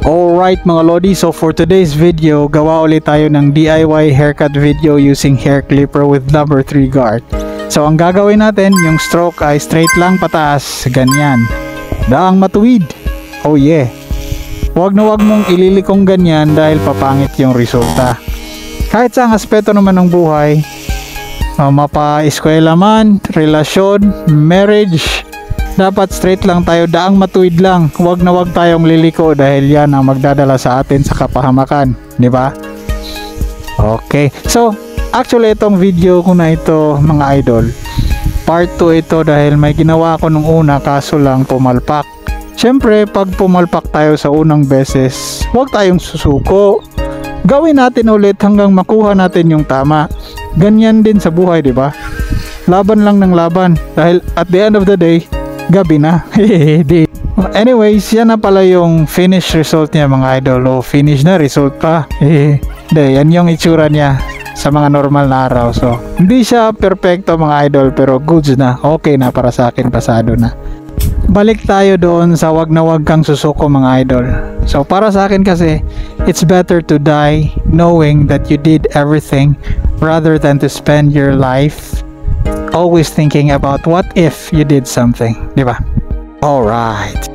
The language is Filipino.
Alright mga Lodi, so for today's video, gawa ulit tayo ng DIY haircut video using hair clipper with number 3 guard. So ang gagawin natin, yung stroke ay straight lang pataas, ganyan. Daang matuwid. Oh yeah. Huwag na huwag mong ililikong ganyan dahil papangit yung resulta. Kahit sa aspeto naman ng buhay, mapa-eskwela man, relasyon, marriage, dapat straight lang tayo, daang matuwid lang. Huwag na huwag tayong liliko dahil yan ang magdadala sa atin sa kapahamakan, di ba? Okay. So, actually itong video ko na ito, mga idol, part 2 ito dahil may ginawa ko nung una kaso lang pumalpak. Siyempre, pag pumalpak tayo sa unang beses, huwag tayong susuko. Gawin natin ulit hanggang makuha natin yung tama. Ganyan din sa buhay, di ba? Laban lang ng laban dahil at the end of the day, gabi na. Anyways, yan na pala yung finished result niya mga idol. O finish na, result pa. Yan yung itsura niya sa mga normal na araw. So, hindi siya perfecto mga idol pero goods na. Okay na para sa akin, pasado na. Balik tayo doon sa wag na wag kang susuko mga idol. So, para sa akin kasi, it's better to die knowing that you did everything rather than to spend your life always thinking about what if you did something, di ba? Alright.